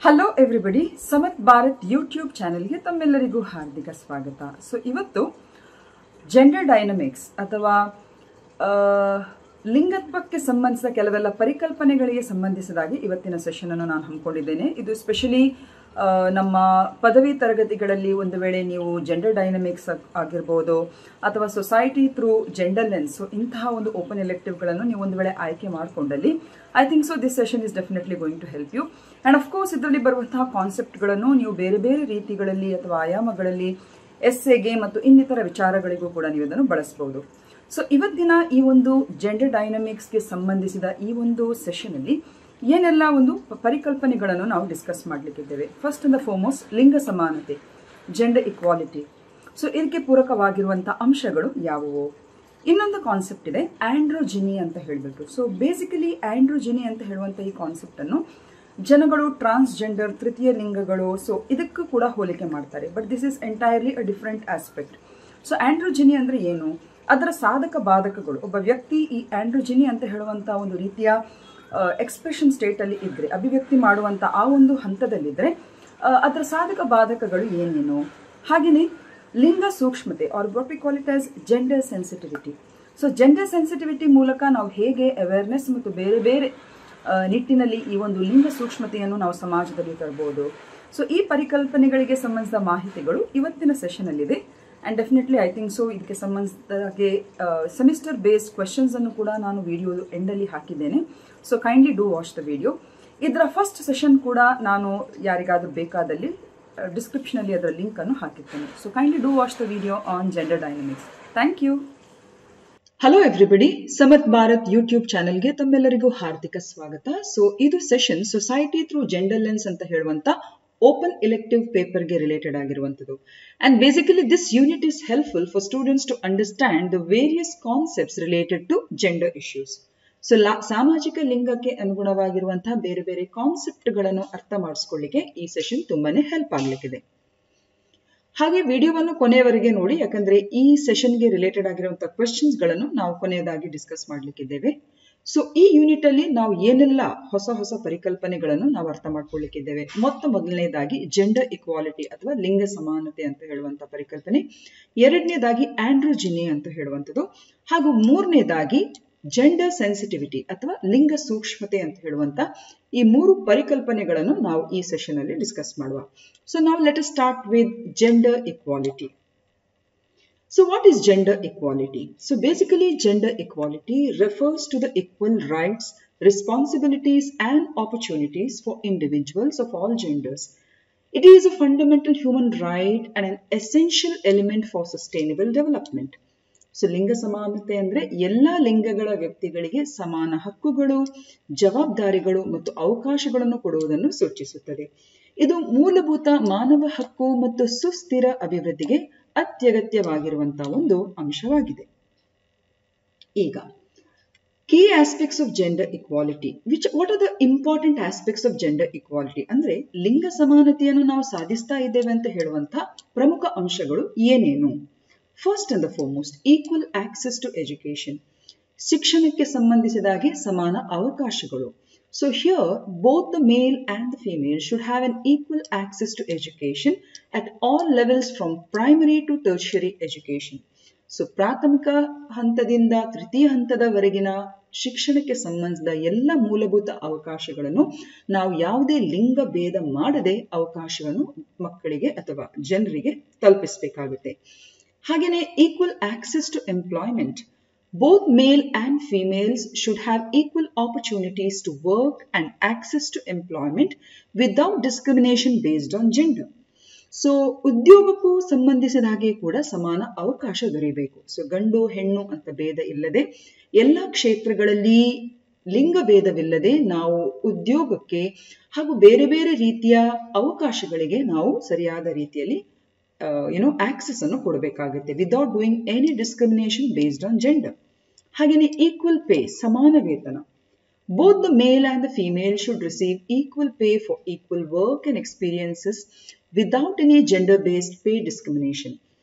Hello everybody, Samarth Bharat YouTube ಚಾನೆಲ್ಗೆ ತಮ್ಮೆಲ್ಲರಿಗೂ ಹಾರ್ದಿಕ ಸ್ವಾಗತ. ಸೊ ಇವತ್ತು ಜೆಂಡರ್ ಡೈನಮಿಕ್ಸ್ ಅಥವಾ ಲಿಂಗತ್ವಕ್ಕೆ ಸಂಬಂಧಿಸಿದ ಕೆಲವೆಲ್ಲ ಪರಿಕಲ್ಪನೆಗಳಿಗೆ ಸಂಬಂಧಿಸಿದಾಗಿ ಇವತ್ತಿನ ಸೆಷನ್ ಅನ್ನು ನಾನು ಹಮ್ಮಿಕೊಂಡಿದ್ದೇನೆ. ಇದು ಸ್ಪೆಷಲಿ ನಮ್ಮ ಪದವಿ ತರಗತಿಗಳಲ್ಲಿ ಒಂದು ವೇಳೆ ನೀವು ಜೆಂಡರ್ ಡೈನಮಿಕ್ಸ್ ಆಗಿರ್ಬೋದು ಅಥವಾ ಸೊಸೈಟಿ ಥ್ರೂ ಜೆಂಡರ್ ಲೆನ್ಸ್ ಇಂತಹ ಒಂದು ಓಪನ್ ಎಲೆಕ್ಟಿವ್ಗಳನ್ನು ನೀವು ಒಂದು ವೇಳೆ ಆಯ್ಕೆ ಮಾಡಿಕೊಂಡಲ್ಲಿ I think so this session is definitely going to help you. And of course ಇದರಲ್ಲಿ ಬರುವಂತಹ ಕಾನ್ಸೆಪ್ಟ್ಗಳನ್ನು ನೀವು ಬೇರೆ ಬೇರೆ ರೀತಿಗಳಲ್ಲಿ ಅಥವಾ ಆಯಾಮಗಳಲ್ಲಿ ಎಸ್ಸೆಗೆ ಮತ್ತು ಇನ್ನಿತರ ವಿಚಾರಗಳಿಗೂ ಕೂಡ ನೀವು ಇದನ್ನು ಬಳಸಬಹುದು. ಸೊ ಇವತ್ತಿನ ಈ ಒಂದು ಜೆಂಡರ್ ಡೈನಮಿಕ್ಸ್ಗೆ ಸಂಬಂಧಿಸಿದ ಈ ಒಂದು ಸೆಷನಲ್ಲಿ ಏನೆಲ್ಲ ಒಂದು ಪರಿಕಲ್ಪನೆಗಳನ್ನು ನಾವು ಡಿಸ್ಕಸ್ ಮಾಡಲಿಕ್ಕಿದ್ದೇವೆ. ಫಸ್ಟ್ ಅಂಡ್ ಫಾರ್ಮೋಸ್ಟ್ ಲಿಂಗ ಸಮಾನತೆ, ಜೆಂಡರ್ ಇಕ್ವಾಲಿಟಿ. ಸೊ ಇದಕ್ಕೆ ಪೂರಕವಾಗಿರುವಂಥ ಅಂಶಗಳು ಯಾವುವು? ಇನ್ನೊಂದು ಕಾನ್ಸೆಪ್ಟ್ ಇದೆ ಆಂಡ್ರೋಜಿನಿ ಅಂತ ಹೇಳಿಬಿಟ್ಟು. ಸೊ ಬೇಸಿಕಲಿ ಆಂಡ್ರೋಜಿನಿ ಅಂತ ಹೇಳುವಂಥ ಈ ಕಾನ್ಸೆಪ್ಟನ್ನು ಜನಗಳು ಟ್ರಾನ್ಸ್ಜೆಂಡರ್, ತೃತೀಯ ಲಿಂಗಗಳು, ಸೊ ಇದಕ್ಕೂ ಕೂಡ ಹೋಲಿಕೆ ಮಾಡ್ತಾರೆ. But this is entirely a different aspect. So androgyny ಅಂದರೆ ಏನು, ಅದರ ಸಾಧಕ ಬಾಧಕಗಳು. ಒಬ್ಬ ವ್ಯಕ್ತಿ ಈ ಆಂಡ್ರೋಜಿನಿ ಅಂತ ಹೇಳುವಂಥ ಒಂದು ರೀತಿಯ ಎಕ್ಸ್ಪ್ರೆಷನ್ ಸ್ಟೇಟಲ್ಲಿ ಇದ್ದರೆ, ಅಭಿವ್ಯಕ್ತಿ ಮಾಡುವಂಥ ಆ ಒಂದು ಹಂತದಲ್ಲಿದ್ದರೆ ಅದರ ಸಾಧಕ ಬಾಧಕಗಳು ಏನೇನು. ಹಾಗೆಯೇ ಲಿಂಗ ಸೂಕ್ಷ್ಮತೆ or what we call it as gender sensitivity. So gender sensitivity ಮೂಲಕ ನಾವು ಹೇಗೆ ಅವೇರ್ನೆಸ್ ಮತ್ತು ಬೇರೆ ಬೇರೆ ನಿಟ್ಟಿನಲ್ಲಿ ಈ ಒಂದು ಲಿಂಗ ಸೂಕ್ಷ್ಮತೆಯನ್ನು ನಾವು ಸಮಾಜದಲ್ಲಿ ತರಬಹುದು. ಸೊ ಈ ಪರಿಕಲ್ಪನೆಗಳಿಗೆ ಸಂಬಂಧಿಸಿದ ಮಾಹಿತಿಗಳು ಇವತ್ತಿನ ಸೆಷನಲ್ಲಿದೆ. And definitely I think so ಇದಕ್ಕೆ ಸಂಬಂಧಿಸಿದ ಹಾಗೆ ಸೆಮಿಸ್ಟರ್ ಬೇಸ್ಡ್ ಕ್ವೆಶನ್ಸ್ ಅನ್ನು ಕೂಡ ನಾನು ವಿಡಿಯೋ ಎಂಡಲ್ಲಿ ಹಾಕಿದ್ದೇನೆ. So kindly do watch the video. ಇದರ ಫಸ್ಟ್ ಸೆಷನ್ ಕೂಡ ನಾನು ಯಾರಿಗಾದ್ರೂ ಬೇಕಾದಲ್ಲಿ ಡಿಸ್ಕ್ರಿಪ್ಷನಲ್ಲಿ ಅದರ ಲಿಂಕ್ ಅನ್ನು ಹಾಕಿರ್ತೇನೆ. So kindly do watch the video on gender dynamics. Thank you. Hello everybody, Samarth Bharat YouTube ಚಾನೆಲ್ಗೆ ತಮ್ಮೆಲ್ಲರಿಗೂ ಹಾರ್ದಿಕ ಸ್ವಾಗತ. ಸೊ ಇದು session society through gender lens ಅಂತ ಹೇಳುವಂತ ಓಪನ್ ಎಲೆಕ್ಟಿವ್ ಪೇಪರ್ಗೆ ರಿಲೇಟೆಡ್ ಆಗಿರುವಂಥದ್ದು. And basically this unit is helpful for students to understand the various concepts related to gender issues. So ಸಾಮಾಜಿಕ ಲಿಂಗಕ್ಕೆ ಅನುಗುಣವಾಗಿರುವಂತಹ ಬೇರೆ ಬೇರೆ ಕಾನ್ಸೆಪ್ಟ್ಗಳನ್ನು ಅರ್ಥ ಮಾಡಿಸ್ಕೊಳ್ಳಿಕ್ಕೆ ಈ ಸೆಷನ್ ತುಂಬಾನೇ ಹೆಲ್ಪ್ ಆಗ್ಲಿಕ್ಕಿದೆ. ಹಾಗೆ ವಿಡಿಯೋವನ್ನು ಕೊನೆಯವರೆಗೆ ನೋಡಿ, ಯಾಕಂದ್ರೆ ಈ ಸೆಷನ್ಗೆ ರಿಲೇಟೆಡ್ ಆಗಿರುವಂತಹ ಕ್ವೆಶನ್ಸ್ ಗಳನ್ನು ನಾವು ಕೊನೆಯದಾಗಿ ಡಿಸ್ಕಸ್ ಮಾಡ್ಲಿಕ್ಕಿದ್ದೇವೆ. ಸೊ ಈ ಯೂನಿಟ್ ಅಲ್ಲಿ ನಾವು ಏನೆಲ್ಲ ಹೊಸ ಹೊಸ ಪರಿಕಲ್ಪನೆಗಳನ್ನು ನಾವು ಅರ್ಥ ಮಾಡ್ಕೊಳ್ಳಿಕ್ಕಿದ್ದೇವೆ. ಮೊದಲನೇದಾಗಿ ಜೆಂಡರ್ ಇಕ್ವಾಲಿಟಿ ಅಥವಾ ಲಿಂಗ ಸಮಾನತೆ ಅಂತ ಹೇಳುವಂತ ಪರಿಕಲ್ಪನೆ, ಎರಡನೇದಾಗಿ ಆಂಡ್ರೋಜಿನಿ ಅಂತ ಹೇಳುವಂಥದ್ದು, ಹಾಗೂ ಮೂರನೇದಾಗಿ ಜೆಂಡರ್ ಸೆನ್ಸಿಟಿವಿಟಿ ಅಥವಾ ಲಿಂಗ ಸೂಕ್ಷ್ಮತೆ ಅಂತ ಹೇಳುವಂತ ಈ ಮೂರು ಪರಿಕಲ್ಪನೆಗಳನ್ನು ನಾವು ಈ ಸೆಷನ್ ಅಲ್ಲಿ ಡಿಸ್ಕಸ್ ಮಾಡುವ. ಸೊ ನಾವು let us start with gender equality. So what is gender equality? So basically gender equality refers to the equal rights, responsibilities and opportunities for individuals of all genders. It is a fundamental human right and an essential element for sustainable development. So ಲಿಂಗ ಸಮಾನತೆ ಅಂದ್ರೆ ಎಲ್ಲಾ ಲಿಂಗಗಳ ವ್ಯಕ್ತಿಗಳಿಗೆ ಸಮಾನ ಹಕ್ಕುಗಳು, ಜವಾಬ್ದಾರಿಗಳು ಮತ್ತು ಅವಕಾಶಗಳನ್ನು ಕೊಡುವುದನ್ನು ಸೂಚಿಸುತ್ತದೆ. ಇದು ಮೂಲಭೂತ ಮಾನವ ಹಕ್ಕು ಮತ್ತು ಸುಸ್ಥಿರ ಅಭಿವೃದ್ಧಿಗೆ ಅತ್ಯಗತ್ಯವಾಗಿರುವಂತಹ ಒಂದು ಅಂಶವಾಗಿದೆ. ಈಗ key aspects of gender equality, what are the important aspects of gender equality ಅಂದ್ರೆ ಲಿಂಗ ಸಮಾನತೆಯನ್ನು ನಾವು ಸಾಧಿಸ್ತಾ ಇದ್ದೇವೆ ಅಂತ ಹೇಳುವಂತಹ ಪ್ರಮುಖ ಅಂಶಗಳು ಏನೇನು? First and foremost equal access to education. ಶಿಕ್ಷಣಕ್ಕೆ ಸಂಬಂಧಿಸಿದಾಗೆ ಸಮಾನ ಅವಕಾಶಗಳು. So here both the male and the female should have an equal access to education at all levels from primary to tertiary education. So ಪ್ರಾಥಮಿಕ ಹಂತದಿಂದ ತೃತೀಯ ಹಂತದವರೆಗಿನ ಶಿಕ್ಷಣಕ್ಕೆ ಸಂಬಂಧಿಸಿದ ಎಲ್ಲ ಮೂಲಭೂತ ಅವಕಾಶಗಳನ್ನು ನಾವು ಯಾವುದೇ ಲಿಂಗ ಭೇದ ಮಾಡದೆ ಅವಕಾಶವನ್ನು ಮಕ್ಕಳಿಗೆ ಅಥವಾ ಜನರಿಗೆ ತಲುಪಿಸಬೇಕಾಗುತ್ತೆ. ಹಾಗೆಯೇ equal access to employment. Both male and females should have equal opportunities to work and access to employment without discrimination based on gender. So ಉದ್ಯೋಗಕ್ಕೂ ಸಂಬಂಧಿಸಿದ ಹಾಗೆ ಕೂಡ ಸಮಾನ ಅವಕಾಶ ದೊರೆಯಬೇಕು. ಸೊ ಗಂಡು ಹೆಣ್ಣು ಅಂತ ಭೇದ ಇಲ್ಲದೆ ಎಲ್ಲ ಕ್ಷೇತ್ರಗಳಲ್ಲಿ ಲಿಂಗ ಭೇದವಿಲ್ಲದೆ ನಾವು ಉದ್ಯೋಗಕ್ಕೆ ಹಾಗೂ ಬೇರೆ ಬೇರೆ ರೀತಿಯ ಅವಕಾಶಗಳಿಗೆ ನಾವು ಸರಿಯಾದ ರೀತಿಯಲ್ಲಿ ಆಕ್ಸೆಸ್ ಅನ್ನು ಕೊಡಬೇಕಾಗುತ್ತೆ without doing any discrimination based on gender. ಹಾಗೆಯೇ ಈಕ್ವಲ್ ಪೇ, ಸಮಾನ ವೇತನ. Both the male and the female should receive equal pay for equal work and experiences without any gender based pay discrimination.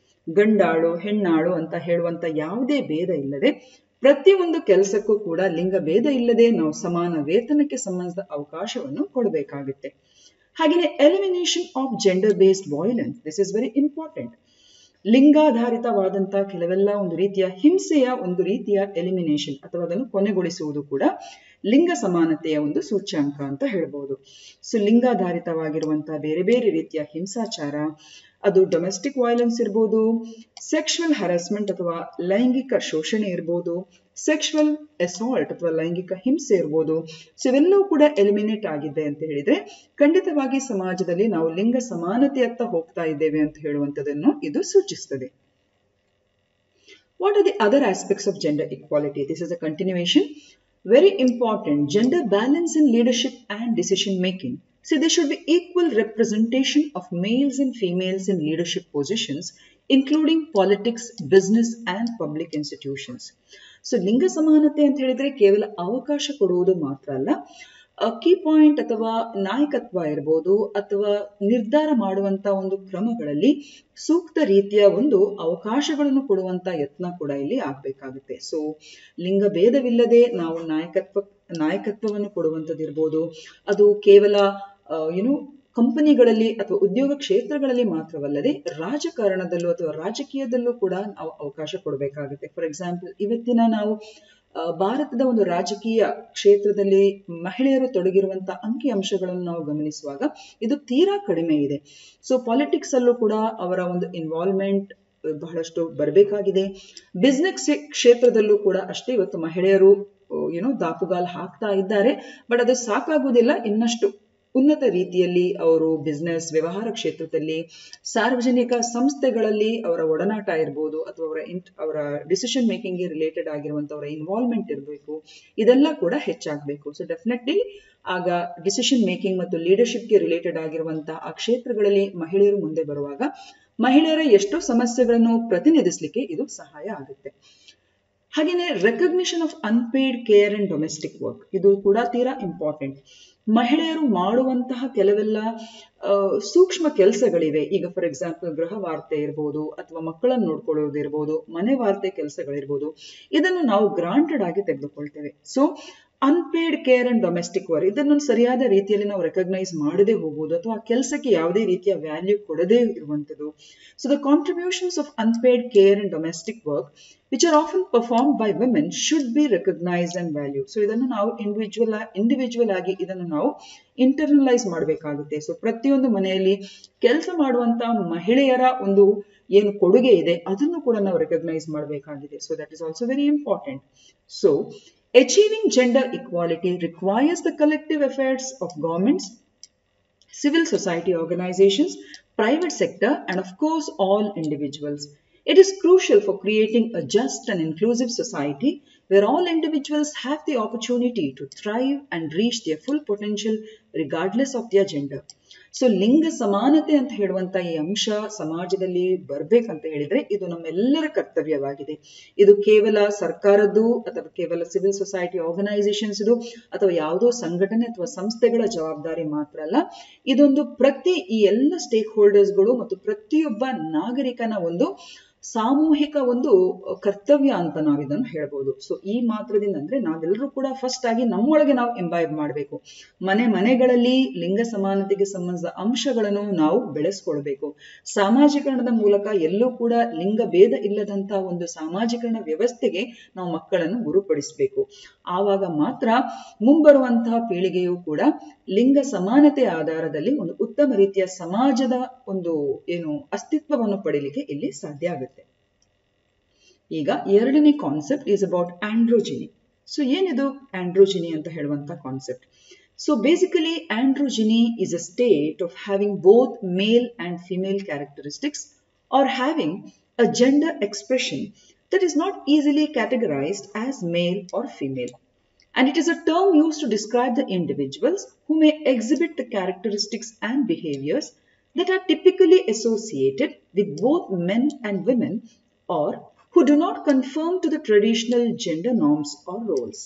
ಗಂಡಾಳು ಹೆಣ್ಣಾಳು ಅಂತ ಹೇಳುವಂತ ಯಾವುದೇ ಭೇದ ಇಲ್ಲದೆ ಪ್ರತಿಯೊಂದು ಕೆಲಸಕ್ಕೂ ಕೂಡ ಲಿಂಗ ಭೇದ ಇಲ್ಲದೆ ನಾವು ಸಮಾನ ವೇತನಕ್ಕೆ ಸಂಬಂಧಿಸಿದ ಅವಕಾಶವನ್ನು ಕೊಡಬೇಕಾಗುತ್ತೆ. ಹಾಗೆಯೇ elimination of gender based violence, this is very important. ಲಿಂಗಾಧಾರಿತವಾದಂತಹ ಕೆಲವೆಲ್ಲ ಒಂದು ರೀತಿಯ ಹಿಂಸೆಯ ಒಂದು ರೀತಿಯ ಎಲಿಮಿನೇಷನ್ ಅಥವಾ ಅದನ್ನು ಕೊನೆಗೊಳಿಸುವುದು ಕೂಡ ಲಿಂಗ ಸಮಾನತೆಯ ಒಂದು ಸೂಚ್ಯಾಂಕ ಅಂತ ಹೇಳ್ಬೋದು. ಸೊ ಲಿಂಗಾಧಾರಿತವಾಗಿರುವಂತಹ ಬೇರೆ ಬೇರೆ ರೀತಿಯ ಹಿಂಸಾಚಾರ, ಅದು ಡೊಮೆಸ್ಟಿಕ್ ವೈಲೆನ್ಸ್ ಇರ್ಬೋದು, ಸೆಕ್ಷುವಲ್ ಹರಾಸ್ಮೆಂಟ್ ಅಥವಾ ಲೈಂಗಿಕ ಶೋಷಣೆ ಇರ್ಬೋದು, ಸೆಕ್ಷುವಲ್ ಅಸಾಲ್ಟ್ ಅಥವಾ ಲೈಂಗಿಕ ಹಿಂಸೆ ಇರ್ಬೋದು. ಸೊ ಇವೆಲ್ಲವೂ ಕೂಡ ಎಲಿಮಿನೇಟ್ ಆಗಿದೆ ಅಂತ ಹೇಳಿದ್ರೆ ಖಂಡಿತವಾಗಿ ಸಮಾಜದಲ್ಲಿ ನಾವು ಲಿಂಗ ಸಮಾನತೆಯತ್ತ ಹೋಗ್ತಾ ಇದ್ದೇವೆ ಅಂತ ಹೇಳುವಂಥದ್ದನ್ನು ಇದು ಸೂಚಿಸ್ತದೆ. What are the other aspects of gender equality? This is a continuation. Very important, gender balance in leadership and decision making. See, there should be equal representation of males and females in leadership positions, including politics, business and public institutions. So, ಲಿಂಗ ಸಮಾನತೆ ಅಂತ ಹೇಳಿದ್ರೆ ಕೇವಲ ಅವಕಾಶ ಕೊಡುವುದು ಮಾತ್ರ ಅಲ್ಲ, key point ಅಥವಾ ನಾಯಕತ್ವ ಇರ್ಬೋದು ಅಥವಾ ನಿರ್ಧಾರ ಮಾಡುವಂತ ಒಂದು ಕ್ರಮಗಳಲ್ಲಿ ಸೂಕ್ತ ರೀತಿಯ ಒಂದು ಅವಕಾಶಗಳನ್ನು ಕೊಡುವಂತ ಯತ್ನ ಕೂಡ ಇಲ್ಲಿ ಆಗ್ಬೇಕಾಗುತ್ತೆ. ಸೊ ಲಿಂಗ ಭೇದವಿಲ್ಲದೆ ನಾವು ನಾಯಕತ್ವವನ್ನು ಕೊಡುವಂಥದ್ದಿರ್ಬೋದು, ಅದು ಕೇವಲ ಕಂಪನಿಗಳಲ್ಲಿ ಅಥವಾ ಉದ್ಯೋಗ ಕ್ಷೇತ್ರಗಳಲ್ಲಿ ಮಾತ್ರವಲ್ಲದೆ ರಾಜಕಾರಣದಲ್ಲೂ ಅಥವಾ ರಾಜಕೀಯದಲ್ಲೂ ಕೂಡ ನಾವು ಅವಕಾಶ ಕೊಡಬೇಕಾಗುತ್ತೆ. ಫಾರ್ ಎಕ್ಸಾಂಪಲ್, ಇವತ್ತಿನ ನಾವು ಭಾರತದ ಒಂದು ರಾಜಕೀಯ ಕ್ಷೇತ್ರದಲ್ಲಿ ಮಹಿಳೆಯರು ತೊಡಗಿರುವಂತಹ ಅಂಕಿ ಅಂಶಗಳನ್ನು ನಾವು ಗಮನಿಸುವಾಗ ಇದು ತೀರಾ ಕಡಿಮೆ ಇದೆ. ಸೊ ಪಾಲಿಟಿಕ್ಸ್ ಅಲ್ಲೂ ಕೂಡ ಅವರ ಒಂದು ಇನ್ವಾಲ್ವ್ಮೆಂಟ್ ಬಹಳಷ್ಟು ಬರಬೇಕಾಗಿದೆ. ಬಿಸ್ನೆಸ್ ಕ್ಷೇತ್ರದಲ್ಲೂ ಕೂಡ ಅಷ್ಟೇ ಇವತ್ತು ಮಹಿಳೆಯರು ದಾಪುಗಾಲು ಹಾಕ್ತಾ ಇದ್ದಾರೆ. ಬಟ್ ಅದು ಸಾಕಾಗುವುದಿಲ್ಲ, ಇನ್ನಷ್ಟು ಉನ್ನತ ರೀತಿಯಲ್ಲಿ ಅವರು ಬಿಸ್ನೆಸ್ ವ್ಯವಹಾರ ಕ್ಷೇತ್ರದಲ್ಲಿ, ಸಾರ್ವಜನಿಕ ಸಂಸ್ಥೆಗಳಲ್ಲಿ ಅವರ ಒಡನಾಟ ಇರ್ಬೋದು ಅಥವಾ ಅವರ ಡಿಸಿಷನ್ ಮೇಕಿಂಗ್ ಗೆ ರಿಲೇಟೆಡ್ ಆಗಿರುವಂತವರ ಇನ್ವಾಲ್ವ್ಮೆಂಟ್ ಇರಬೇಕು. ಇದೆಲ್ಲ ಕೂಡ ಹೆಚ್ಚಾಗಬೇಕು. ಸೊ ಡೆಫಿನೆಟ್ಲಿ ಆಗ ಡಿಸಿಷನ್ ಮೇಕಿಂಗ್ ಮತ್ತು ಲೀಡರ್ಶಿಪ್ ಗೆ ರಿಲೇಟೆಡ್ ಆಗಿರುವಂತಹ ಆ ಕ್ಷೇತ್ರಗಳಲ್ಲಿ ಮಹಿಳೆಯರು ಮುಂದೆ ಬರುವಾಗ ಮಹಿಳೆಯರ ಎಷ್ಟೋ ಸಮಸ್ಯೆಗಳನ್ನು ಪ್ರತಿನಿಧಿಸಲಿಕ್ಕೆ ಇದು ಸಹಾಯ ಆಗುತ್ತೆ. ಹಾಗೇನೆ recognition of unpaid care and domestic work, ಇದು ಕೂಡ ತೀರಾ ಇಂಪಾರ್ಟೆಂಟ್. ಮಹಿಳೆಯರು ಮಾಡುವಂತಹ ಕೆಲವೆಲ್ಲ ಸೂಕ್ಷ್ಮ ಕೆಲಸಗಳಿವೆ. ಈಗ ಫಾರ್ ಎಕ್ಸಾಂಪಲ್ ಗೃಹ ವಾರ್ತೆ ಇರ್ಬೋದು ಅಥವಾ ಮಕ್ಕಳನ್ನು ನೋಡ್ಕೊಳ್ಳೋದಿರ್ಬೋದು, ಮನೆ ವಾರ್ತೆ ಕೆಲಸಗಳಿರ್ಬೋದು, ಇದನ್ನು ನಾವು ಗ್ರಾಂಟೆಡ್ ಆಗಿ ತೆಗೆದುಕೊಳ್ತೇವೆ. So unpaid care and domestic work, ಇದನ್ನು ಸರಿಯಾದ ರೀತಿಯಲ್ಲಿ ನಾವು ರೆಕಗ್ನೈಸ್ ಮಾಡದೆ ಹೋಗುವುದು ಅಥವಾ ಆ ಕೆಲಸಕ್ಕೆ ಯಾವುದೇ ರೀತಿಯ ವ್ಯಾಲ್ಯೂ ಕೊಡದೇ ಇರುವಂಥದ್ದು. So the contributions of unpaid care and domestic work which are often performed by women should be recognized and valued. So ಇದನ್ನು ನಾವು ಇಂಡಿವಿಜುವಲ್ ಆಗಿ ಇದನ್ನು ನಾವು ಇಂಟರ್ನಲೈಸ್ ಮಾಡಬೇಕಾಗುತ್ತೆ. ಸೊ ಪ್ರತಿಯೊಂದು ಮನೆಯಲ್ಲಿ ಕೆಲಸ ಮಾಡುವಂತಹ ಮಹಿಳೆಯರ ಒಂದು ಏನು ಕೊಡುಗೆ ಇದೆ ಅದನ್ನು ಕೂಡ ನಾವು ರೆಕಗ್ನೈಸ್ ಮಾಡಬೇಕಾಗಿದೆ. So that is also very important. So achieving gender equality requires the collective efforts of governments, civil society organizations, private sector and of course all individuals. It is crucial for creating a just and inclusive society where all individuals have the opportunity to thrive and reach their full potential regardless of their gender. So ಲಿಂಗ ಸಮಾನತೆ ಅಂತ ಹೇಳುವಂತ ಈ ಅಂಶ ಸಮಾಜದಲ್ಲಿ ಬರ್ಬೇಕಂತ ಹೇಳಿದ್ರೆ ಇದು ನಮ್ಮೆಲ್ಲರ ಕರ್ತವ್ಯವಾಗಿದೆ. ಇದು ಕೇವಲ ಸರ್ಕಾರದ್ದು ಅಥವಾ ಕೇವಲ ಸಿವಿಲ್ ಸೊಸೈಟಿ ಆರ್ಗನೈಸೇಷನ್ಸ್ ಅಥವಾ ಯಾವುದೋ ಸಂಘಟನೆ ಅಥವಾ ಸಂಸ್ಥೆಗಳ ಜವಾಬ್ದಾರಿ ಮಾತ್ರ ಅಲ್ಲ, ಇದೊಂದು ಈ ಎಲ್ಲ ಸ್ಟೇಕ್ ಹೋಲ್ಡರ್ಸ್ಗಳು ಮತ್ತು ಪ್ರತಿಯೊಬ್ಬ ನಾಗರಿಕನ ಒಂದು ಸಾಮೂಹಿಕ ಒಂದು ಕರ್ತವ್ಯ ಅಂತ ನಾವು ಇದನ್ನು ಹೇಳ್ಬೋದು. ಸೊ ಈ ಮಾತ್ರದಿಂದ ಅಂದ್ರೆ ನಾವೆಲ್ಲರೂ ಕೂಡ ಫಸ್ಟ್ ಆಗಿ ನಮ್ಮೊಳಗೆ ನಾವು ಇಂಬೈಬ್ ಮಾಡಬೇಕು. ಮನೆಗಳಲ್ಲಿ ಲಿಂಗ ಸಮಾನತೆಗೆ ಸಂಬಂಧಿಸಿದ ಅಂಶಗಳನ್ನು ನಾವು ಬೆಳೆಸ್ಕೊಳ್ಬೇಕು. ಸಾಮಾಜೀಕರಣದ ಮೂಲಕ ಎಲ್ಲೂ ಕೂಡ ಲಿಂಗ ಭೇದ ಇಲ್ಲದಂತ ಒಂದು ಸಾಮಾಜೀಕರಣ ವ್ಯವಸ್ಥೆಗೆ ನಾವು ಮಕ್ಕಳನ್ನು ಗುರುಪಡಿಸಬೇಕು. ಆವಾಗ ಮಾತ್ರ ಮುಂಬರುವಂತಹ ಪೀಳಿಗೆಯೂ ಕೂಡ ಲಿಂಗ ಸಮಾನತೆಯ ಆಧಾರದಲ್ಲಿ ಒಂದು ಉತ್ತಮ ರೀತಿಯ ಸಮಾಜದ ಒಂದು ಅಸ್ತಿತ್ವವನ್ನು ಪಡೀಲಿಕ್ಕೆ ಇಲ್ಲಿ ಸಾಧ್ಯ ಆಗುತ್ತೆ. ಈಗ ಎರಡನೇ concept is about androgyny. So ಏನಿದು ಆಂಡ್ರೋಜಿನಿ ಅಂತ ಹೇಳುವಂತ concept? So basically androgyny is a state of having both male and female characteristics or having a gender expression that is not easily categorized as male or female. And it is a term used to describe the individuals who may exhibit the characteristics and behaviors that are typically associated with both men and women or who do not conform to the traditional gender norms or roles.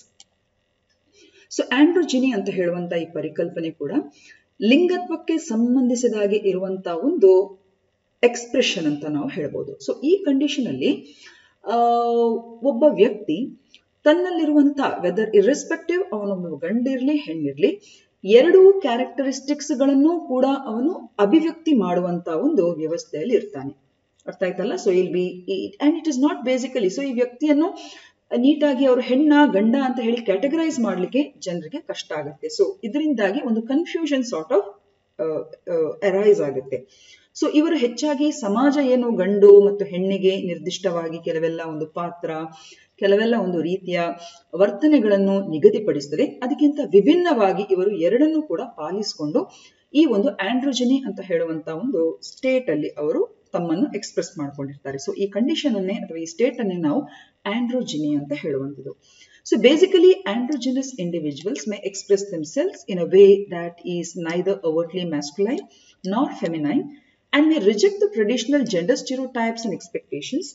So androgyny ಅಂತ ಹೇಳುವಂತ ಈ ಪರಿಕಲ್ಪನೆ ಕೂಡ ಲಿಂಗತ್ವಕ್ಕೆ ಸಂಬಂಧಿಸಿದಾಗಿ ಇರುವಂತಹ ಒಂದು expression ಅಂತ ನಾವು ಹೇಳ್ಬೋದು. ಸೊ ಈ ಕಂಡೀಷನ್ ಅಲ್ಲಿ ಒಬ್ಬ ವ್ಯಕ್ತಿ ತನ್ನಲ್ಲಿರುವಂತ ವೆದರ್ ಇರ್ರೆಸ್ಪೆಕ್ಟಿವ್ ಅವನೊಬ್ಬ ಗಂಡಿರ್ಲಿ ಹೆಣ್ಣಿರ್ಲಿ ಎರಡೂ ಕ್ಯಾರೆಕ್ಟರಿಸ್ಟಿಕ್ಸ್ಗಳನ್ನು ಕೂಡ ಅವನು ಅಭಿವ್ಯಕ್ತಿ ಮಾಡುವಂತ ಒಂದು ವ್ಯವಸ್ಥೆಯಲ್ಲಿ ಇರ್ತಾನೆ. ಅರ್ಥ ಆಯ್ತಲ್ಲ? ಸೊ ಇಲ್ B and it is not basically, so ಈ ವ್ಯಕ್ತಿಯನ್ನು ನೀಟಾಗಿ ಅವರು ಹೆಣ್ಣ ಗಂಡ ಅಂತ ಹೇಳಿ ಕ್ಯಾಟಗರೈಸ್ ಮಾಡ್ಲಿಕ್ಕೆ ಜನರಿಗೆ ಕಷ್ಟ ಆಗುತ್ತೆ. ಸೊ ಇದರಿಂದಾಗಿ ಒಂದು ಕನ್ಫ್ಯೂಷನ್ ಸಾರ್ಟ್ ಆಫ್ ಅರೈಸ್ ಆಗುತ್ತೆ. ಸೊ ಇವರು ಹೆಚ್ಚಾಗಿ ಸಮಾಜ ಏನು ಗಂಡು ಮತ್ತು ಹೆಣ್ಣಿಗೆ ನಿರ್ದಿಷ್ಟವಾಗಿ ಕೆಲವೆಲ್ಲ ಒಂದು ಪಾತ್ರ, ಕೆಲವೆಲ್ಲ ಒಂದು ರೀತಿಯ ವರ್ತನೆಗಳನ್ನು ನಿಗದಿಪಡಿಸುತ್ತದೆ. ಅದಕ್ಕಿಂತ ವಿಭಿನ್ನವಾಗಿ ಇವರು ಎರಡನ್ನೂ ಕೂಡ ಪಾಲಿಸಿಕೊಂಡು ಈ ಒಂದು ಆಂಡ್ರೋಜಿನಿ ಅಂತ ಹೇಳುವಂತ ಒಂದು ಸ್ಟೇಟ್ ಅಲ್ಲಿ ಅವರು ತಮ್ಮನ್ನು ಎಕ್ಸ್ಪ್ರೆಸ್ ಮಾಡ್ಕೊಂಡಿರ್ತಾರೆ. ಸೊ ಈ ಕಂಡೀಷನ್ ಅನ್ನೇ ಅಥವಾ ಈ ಸ್ಟೇಟ್ ಅನ್ನೇ ನಾವು ಆಂಡ್ರೋಜಿನಿ ಅಂತ ಹೇಳುವಂಥದ್ದು. So basically, androgynous individuals may express themselves in a way that is neither overtly masculine nor feminine and may reject the traditional gender stereotypes and expectations.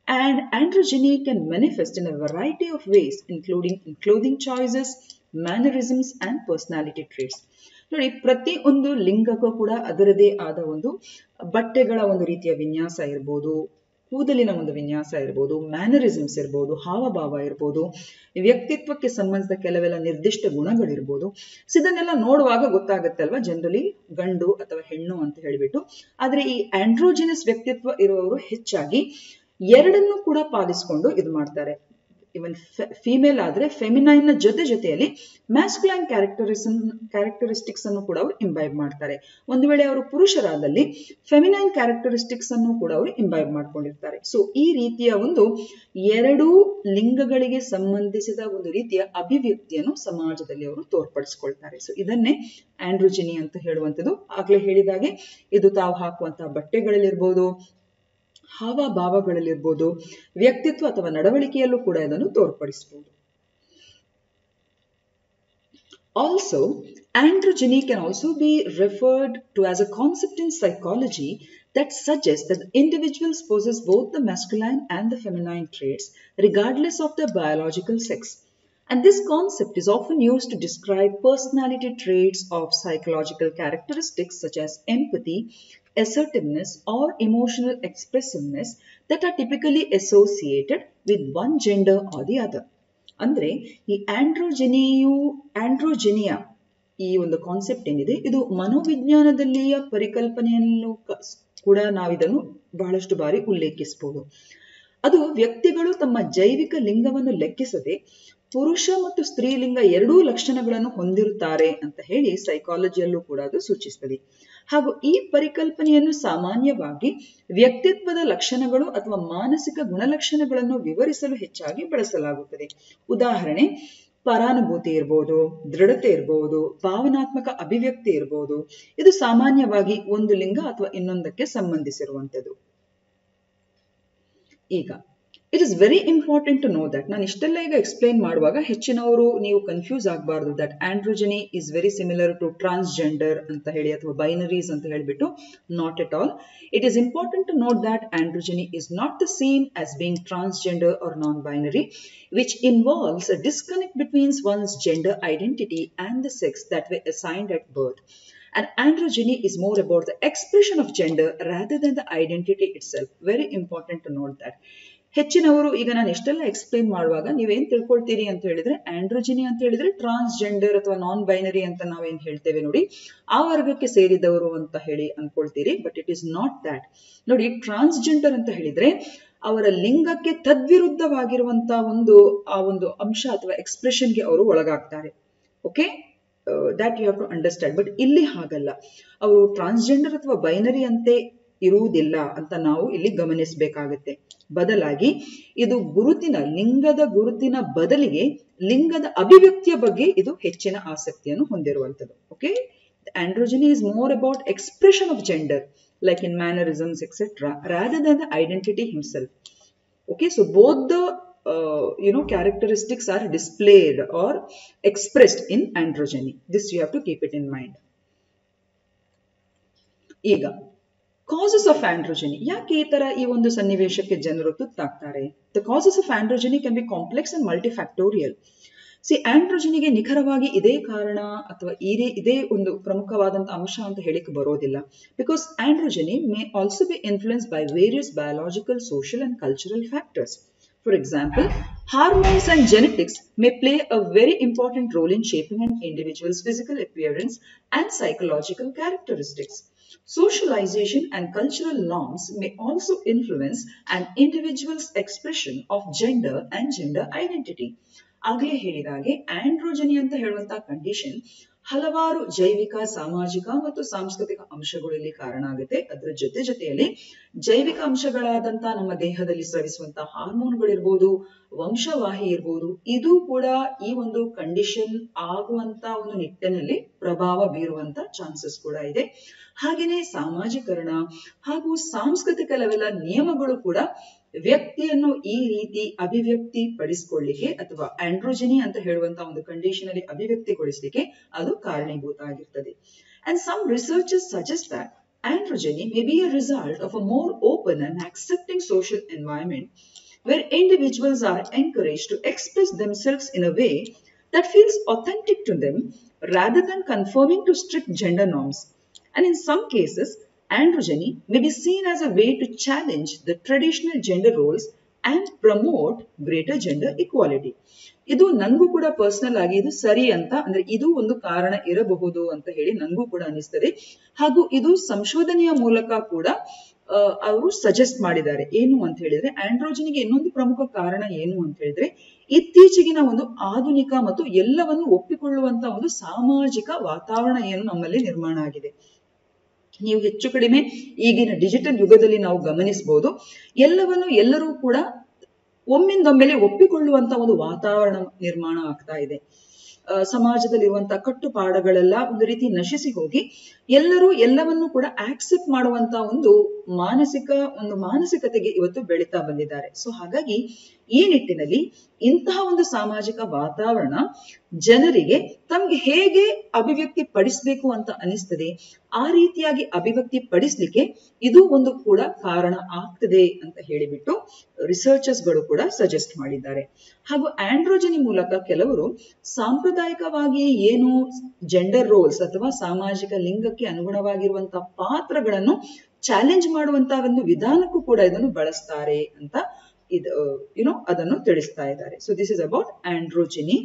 And androgyny can manifest in a variety of ways, including in clothing choices, mannerisms and personality traits. ನೋಡಿ, ಪ್ರತಿ ಒಂದು ಲಿಂಗಕ್ಕೂ ಕೂಡ ಅದರದೇ ಆದ ಒಂದು ಬಟ್ಟೆಗಳ ಒಂದು ರೀತಿಯ ವಿನ್ಯಾಸ ಇರ್ಬೋದು, ಕೂದಲಿನ ಒಂದು ವಿನ್ಯಾಸ ಇರ್ಬೋದು, ಮ್ಯಾನರಿಸಮ್ಸ್ ಇರ್ಬೋದು, ಹಾವಭಾವ ಇರ್ಬೋದು, ವ್ಯಕ್ತಿತ್ವಕ್ಕೆ ಸಂಬಂಧಿಸಿದ ಕೆಲವೆಲ್ಲ ನಿರ್ದಿಷ್ಟ ಗುಣಗಳಿರ್ಬೋದು. ಸೊ ಇದನ್ನೆಲ್ಲ ನೋಡುವಾಗ ಗೊತ್ತಾಗುತ್ತೆ ಅಲ್ವಾ ಜನರಲಿ ಗಂಡು ಅಥವಾ ಹೆಣ್ಣು ಅಂತ ಹೇಳಿಬಿಟ್ಟು. ಆದ್ರೆ ಈ ಆಂಡ್ರೋಜಿನಸ್ ವ್ಯಕ್ತಿತ್ವ ಇರುವವರು ಹೆಚ್ಚಾಗಿ ಎರಡನ್ನೂ ಕೂಡ ಪಾಲಿಸಿಕೊಂಡು ಇದು ಮಾಡ್ತಾರೆ. ಇವನ್ ಫಿಮೇಲ್ ಆದ್ರೆ ಫೆಮಿನೈನ್ ನ ಜೊತೆಯಲ್ಲಿ ಮ್ಯಾಸ್ಕ್ಯುಲೈನ್ ಕ್ಯಾರೆಕ್ಟರಿಸ್ಟಿಕ್ಸ್ ಅನ್ನು ಕೂಡ ಅವರು ಇಂಬೈಬ್ ಮಾಡ್ತಾರೆ. ಒಂದು ವೇಳೆ ಅವರು ಪುರುಷರಾದಲ್ಲಿ ಫೆಮಿನೈನ್ ಕ್ಯಾರೆಕ್ಟರಿಸ್ಟಿಕ್ಸ್ ಅನ್ನು ಕೂಡ ಅವರು ಇಂಬೈಬ್ ಮಾಡ್ಕೊಂಡಿರ್ತಾರೆ. ಸೊ ಈ ರೀತಿಯ ಒಂದು ಎರಡೂ ಲಿಂಗಗಳಿಗೆ ಸಂಬಂಧಿಸಿದ ಒಂದು ರೀತಿಯ ಅಭಿವ್ಯಕ್ತಿಯನ್ನು ಸಮಾಜದಲ್ಲಿ ಅವರು ತೋರ್ಪಡಿಸ್ಕೊಳ್ತಾರೆ. ಸೊ ಇದನ್ನೇ ಆಂಡ್ರೋಜಿನಿ ಅಂತ ಹೇಳುವಂಥದ್ದು. ಆಗ್ಲೇ ಹೇಳಿದಾಗೆ ಇದು ತಾವು ಹಾಕುವಂತಹ ಬಟ್ಟೆಗಳಲ್ಲಿರ್ಬೋದು, ಹಾವಭಾವಗಳಲ್ಲಿರ್ಬೋದು, ವ್ಯಕ್ತಿತ್ವ ಅಥವಾ ನಡವಳಿಕೆಯಲ್ಲೂ ಕೂಡ ಇದನ್ನು ತೋರ್ಪಡಿಸಬಹುದು. Also, androgyny can also be referred to as a concept in psychology that suggests that individuals possess both the masculine and the feminine traits, regardless of their biological sex. And this concept is often used to describe personality traits of psychological characteristics such as empathy, assertiveness or emotional expressiveness that are typically associated with one gender or the other. ಅಂದ್ರೆ ಈ ಆಂಡ್ರೋಜಿನಿಯಾ ಈ ಒಂದು concept ಏನಿದೆ, ಇದು ಮನೋವಿಜ್ಞಾನದಲ್ಲಿಯ ಪರಿಕಲ್ಪನೆಯನ್ನು ಕೂಡ ನಾವಿದನ್ನು ಬಹಳಷ್ಟು ಬಾರಿ ಉಲ್ಲೇಖಿಸಬಹುದು. ಅದು ವ್ಯಕ್ತಿಗಳು ತಮ್ಮ ಜೈವಿಕ ಲಿಂಗವನ್ನು ಲೆಕ್ಕಿಸದೆ ಪುರುಷ ಮತ್ತು ಸ್ತ್ರೀಲಿಂಗ ಎರಡೂ ಲಕ್ಷಣಗಳನ್ನು ಹೊಂದಿರುತ್ತಾರೆ ಅಂತ ಹೇಳಿ ಸೈಕಾಲಜಿಯಲ್ಲೂ ಕೂಡ ಅದು ಸೂಚಿಸುತ್ತದೆ. ಹಾಗೂ ಈ ಪರಿಕಲ್ಪನೆಯನ್ನು ಸಾಮಾನ್ಯವಾಗಿ ವ್ಯಕ್ತಿತ್ವದ ಲಕ್ಷಣಗಳು ಅಥವಾ ಮಾನಸಿಕ ಗುಣಲಕ್ಷಣಗಳನ್ನು ವಿವರಿಸಲು ಹೆಚ್ಚಾಗಿ ಬಳಸಲಾಗುತ್ತದೆ. ಉದಾಹರಣೆ, ಪರಾನುಭೂತಿ ಇರ್ಬೋದು, ದೃಢತೆ ಇರ್ಬೋದು, ಭಾವನಾತ್ಮಕ ಅಭಿವ್ಯಕ್ತಿ ಇರ್ಬೋದು. ಇದು ಸಾಮಾನ್ಯವಾಗಿ ಒಂದು ಲಿಂಗ ಅಥವಾ ಇನ್ನೊಂದಕ್ಕೆ ಸಂಬಂಧಿಸಿರುವಂಥದ್ದು. ಈಗ it is very important to know that, ನಾನು ಇಷ್ಟೆಲ್ಲ ಈಗ ಎಕ್ಸ್ಪ್ಲೇನ್ ಮಾಡುವಾಗ ಹೆಚ್ಚಿನವರು ನೀವು ಕನ್ಫ್ಯೂಸ್ ಆಗಬಾರ್ದು. That androgyny is very similar to transgender ಅಂತ ಹೇಳಿ ಅಥವಾ ಬೈನರೀಸ್ ಅಂತ ಹೇಳಿಬಿಟ್ಟು. Not at all. It is important to note that androgyny is not the same as being transgender or non binary, which involves a disconnect between one's gender identity and the sex that were assigned at birth. And androgyny is more about the expression of gender rather than the identity itself. Very important to note that. ಹೆಚ್ಚಿನವರು ಈಗ ನಾನು ಇಷ್ಟೆಲ್ಲ explain ಮಾಡುವಾಗ ನೀವೇನ್ ತಿಳ್ಕೊಳ್ತೀರಿ ಅಂತ ಹೇಳಿದ್ರೆ, ಆಂಡ್ರೋಜಿನಿ ಅಂತ ಹೇಳಿದ್ರೆ ಟ್ರಾನ್ಸ್ಜೆಂಡರ್ ಅಥವಾ ನಾನ್ ಬೈನರಿ ಅಂತ ನಾವೇನ್ ಹೇಳ್ತೇವೆ ನೋಡಿ, ಆ ವರ್ಗಕ್ಕೆ ಸೇರಿದವರು ಅಂತ ಹೇಳಿ ಅನ್ಕೊಳ್ತೀರಿ. But it is not that. ನೋಡಿ, ಟ್ರಾನ್ಸ್ಜೆಂಡರ್ ಅಂತ ಹೇಳಿದ್ರೆ ಅವರ ಲಿಂಗಕ್ಕೆ ತದ್ವಿರುದ್ಧವಾಗಿರುವಂತ ಒಂದು ಅಂಶ ಅಥವಾ ಎಕ್ಸ್ಪ್ರೆಷನ್ಗೆ ಅವರು ಒಳಗಾಗ್ತಾರೆ. Okay, that you have to understand. But ಇಲ್ಲಿ ಹಾಗಲ್ಲ, ಅವರು ಟ್ರಾನ್ಸ್ಜೆಂಡರ್ ಅಥವಾ ಬೈನರಿ ಅಂತೆ ಇರುವುದಿಲ್ಲ ಅಂತ ನಾವು ಇಲ್ಲಿ ಗಮನಿಸಬೇಕಾಗುತ್ತೆ. ಬದಲಾಗಿ ಇದು ಲಿಂಗದ ಗುರುತಿನ ಬದಲಿಗೆ ಲಿಂಗದ ಅಭಿವ್ಯಕ್ತಿಯ ಬಗ್ಗೆ ಇದು ಹೆಚ್ಚಿನ ಆಸಕ್ತಿಯನ್ನು ಹೊಂದಿರುವಂಥದ್ದು. Okay, androgyny is more about expression of gender like in mannerisms etcetera rather than the identity himself. Okay, so both the characteristics are displayed or expressed in androgyny. This you have to keep it in mind. ಈಗ causes of androgyny, ಯಾಕೆ ಈ ತರ ಈ ಒಂದು ಸನ್ನಿವೇಶಕ್ಕೆ ಜನರು ತುತ್ತಾಗ್ತಾರೆ? The causes of androgyny can be complex and multifactorial. ಆಂಡ್ರೋಜಿನಿಗೆ ನಿಖರವಾಗಿ ಇದೇ ಕಾರಣ ಅಥವಾ ಇದೇ ಒಂದು ಪ್ರಮುಖವಾದಂತ ಅಂಶ ಅಂತ ಹೇಳಿಕ್ಕೆ ಬರೋದಿಲ್ಲ. Because androgyny may also be influenced by various biological, social and cultural factors. For example, hormones and genetics may play a very important role in shaping an individual's physical appearance and psychological characteristics. Socialization and cultural norms may also influence an individual's expression of gender and gender identity. ಆಗಲೇ ಹೇಳಿದ ಹಾಗೆ ಆಂಡ್ರೋಜನಿ ಅಂತ ಹೇಳುವಂತಹ condition ಹಲವಾರು ಜೈವಿಕ, ಸಾಮಾಜಿಕ ಮತ್ತು ಸಾಂಸ್ಕೃತಿಕ ಅಂಶಗಳು ಇಲ್ಲಿ ಕಾರಣ ಆಗುತ್ತೆ. ಅದರ ಜೊತೆಯಲ್ಲಿ ಜೈವಿಕ ಅಂಶಗಳಾದಂತಹ ನಮ್ಮ ದೇಹದಲ್ಲಿ ಸ್ರವಿಸುವಂತಹ ಹಾರ್ಮೋನ್ಗಳಿರ್ಬೋದು, ವಂಶವಾಹಿ ಇರ್ಬೋದು, ಇದು ಕೂಡ ಈ ಒಂದು ಕಂಡೀಷನ್ ಆಗುವಂತ ಒಂದು ನಿಟ್ಟಿನಲ್ಲಿ ಪ್ರಭಾವ ಬೀರುವಂತ ಚಾನ್ಸಸ್ ಕೂಡ ಇದೆ. ಹಾಗೆಯೇ ಸಾಮಾಜೀಕರಣ ಹಾಗೂ ಸಾಂಸ್ಕೃತಿಕ ಲೆವೆಲ್ ನಿಯಮಗಳು ಕೂಡ ವ್ಯಕ್ತಿಯನ್ನು ಈ ರೀತಿ ಅಭಿವ್ಯಕ್ತಿ ಪಡಿಸಿಕೊಳ್ಳಿಕ್ಕೆ ಅಥವಾ ಆಂಡ್ರೋಜನಿ ಅಂತ ಹೇಳುವಂತಹ ಒಂದು ಕಂಡೀಷನ್ ಅಲ್ಲಿ ಅಭಿವ್ಯಕ್ತಿಗೊಳಿಸಲಿಕ್ಕೆ ಅದು ಕಾರಣೀಭೂತ ಆಗಿರ್ತದೆ. And some researchers suggest that androgyny may be a result of a more open and accepting social environment where individuals are encouraged to express themselves in a way that feels authentic to them rather than conforming to strict gender norms. And in some cases, androgyny may be seen as a way to challenge the traditional gender roles and promote greater gender equality. ಇದು ನನಗೂ ಕೂಡ personal ಆಗಿ ಇದು ಸರಿ ಅಂತ ಅಂದ್ರೆ ಇದು ಒಂದು ಕಾರಣ ಇರಬಹುದು ಅಂತ ಹೇಳಿ ನನಗೂ ಕೂಡ ಅನಿಸ್ತದೆ. ಹಾಗೂ ಇದು ಸಂಶೋಧನೆಯ ಮೂಲಕ ಕೂಡ ಅವರು ಸಜೆಸ್ಟ್ ಮಾಡಿದ್ದಾರೆ. ಏನು ಅಂತ ಹೇಳಿದ್ರೆ ಆಂಡ್ರೋಜನಿಗೆ ಇನ್ನೊಂದು ಪ್ರಮುಖ ಕಾರಣ ಏನು ಅಂತ ಹೇಳಿದ್ರೆ ಇತ್ತೀಚೆಗಿನ ಒಂದು ಆಧುನಿಕ ಮತ್ತು ಎಲ್ಲವನ್ನು ಒಪ್ಪಿಕೊಳ್ಳುವಂತ ಒಂದು ಸಾಮಾಜಿಕ ವಾತಾವರಣ ಏನು ನಮ್ಮಲ್ಲಿ ನಿರ್ಮಾಣ ಆಗಿದೆ. ನೀವು ಹೆಚ್ಚು ಕಡಿಮೆ ಈಗಿನ ಡಿಜಿಟಲ್ ಯುಗದಲ್ಲಿ ನಾವು ಗಮನಿಸಬಹುದು, ಎಲ್ಲವನ್ನು ಎಲ್ಲರೂ ಕೂಡ ಒಮ್ಮಿಂದೊಮ್ಮೆಲೆ ಒಪ್ಪಿಕೊಳ್ಳುವಂತ ಒಂದು ವಾತಾವರಣ ನಿರ್ಮಾಣ ಆಗ್ತಾ ಇದೆ. ಸಮಾಜದಲ್ಲಿರುವಂತಹ ಕಟ್ಟುಪಾಡುಗಳೆಲ್ಲ ಒಂದು ರೀತಿ ನಶಿಸಿ ಹೋಗಿ ಎಲ್ಲರೂ ಎಲ್ಲವನ್ನು ಕೂಡ ಆಕ್ಸೆಪ್ಟ್ ಮಾಡುವಂತ ಒಂದು ಮಾನಸಿಕತೆಗೆ ಇವತ್ತು ಬೆಳೀತಾ ಬಂದಿದ್ದಾರೆ. ಸೊ ಹಾಗಾಗಿ ಈ ನಿಟ್ಟಿನಲ್ಲಿ ಇಂತಹ ಒಂದು ಸಾಮಾಜಿಕ ವಾತಾವರಣ ಜನರಿಗೆ ತಮ್ಗೆ ಹೇಗೆ ಅಭಿವ್ಯಕ್ತಿ ಪಡಿಸಬೇಕು ಅಂತ ಅನಿಸ್ತದೆ ಆ ರೀತಿಯಾಗಿ ಅಭಿವ್ಯಕ್ತಿ ಪಡಿಸ್ಲಿಕ್ಕೆ ಇದು ಒಂದು ಕೂಡ ಕಾರಣ ಆಗ್ತದೆ ಅಂತ ಹೇಳಿಬಿಟ್ಟು ರಿಸರ್ಚರ್ಸ್ಗಳು ಕೂಡ ಸಜೆಸ್ಟ್ ಮಾಡಿದ್ದಾರೆ. ಹಾಗೂ ಆಂಡ್ರೋಜನಿ ಮೂಲಕ ಕೆಲವರು ಸಾಂಪ್ರದಾಯಿಕವಾಗಿ ಏನು ಜೆಂಡರ್ ರೋಲ್ಸ್ ಅಥವಾ ಸಾಮಾಜಿಕ ಲಿಂಗಕ್ಕೆ ಅನುಗುಣವಾಗಿರುವಂತಹ ಪಾತ್ರಗಳನ್ನು ಚಾಲೆಂಜ್ ಮಾಡುವಂತಹ ಒಂದು ವಿಧಾನಕ್ಕೂ ಕೂಡ ಇದನ್ನು ಬಳಸ್ತಾರೆ ಅಂತ ಅದನ್ನು ತಿಳಿಸ್ತಾ ಇದ್ದಾರೆ. So this is about androgyny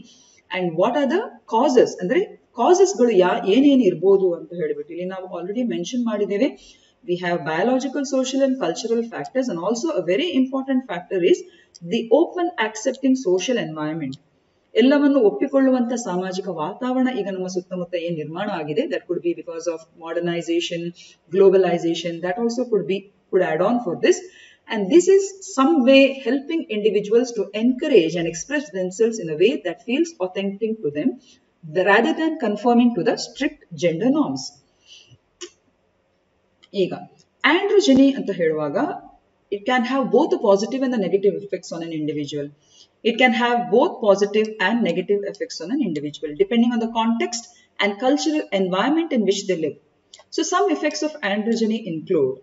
and what are the causes, ಅಂದ್ರೆ ಕಾಸಸ್ಗಳು ಏನೇನು ಇರ್ಬೋದು ಅಂತ ಹೇಳಿಬಿಟ್ಟು ಇಲ್ಲಿ ನಾವು ಆಲ್ರೆಡಿ ಮೆನ್ಷನ್ ಮಾಡಿದ್ದೇವೆ. We have biological, social and cultural factors and also a very important factor is the open accepting social environment. ಎಲ್ಲವನ್ನು ಒಪ್ಪಿಕೊಳ್ಳುವಂತ ಸಾಮಾಜಿಕ ವಾತಾವರಣ ಈಗ ನಮ್ಮ ಸುತ್ತಮುತ್ತ ಏನ್ ನಿರ್ಮಾಣ ಆಗಿದೆ, that could be because of modernisation, globalisation, that also could add on for this. And this is some way helping individuals to encourage and express themselves in a way that feels authentic to them rather than conforming to the strict gender norms. ಈಗ ಆಂಡ್ರೋಜನಿ ಅಂತ ಹೇಳುವಾಗ it can have both the positive and the negative effects on an individual. It can have both positive and negative effects on an individual depending on the context and cultural environment in which they live. So some effects of androgyny include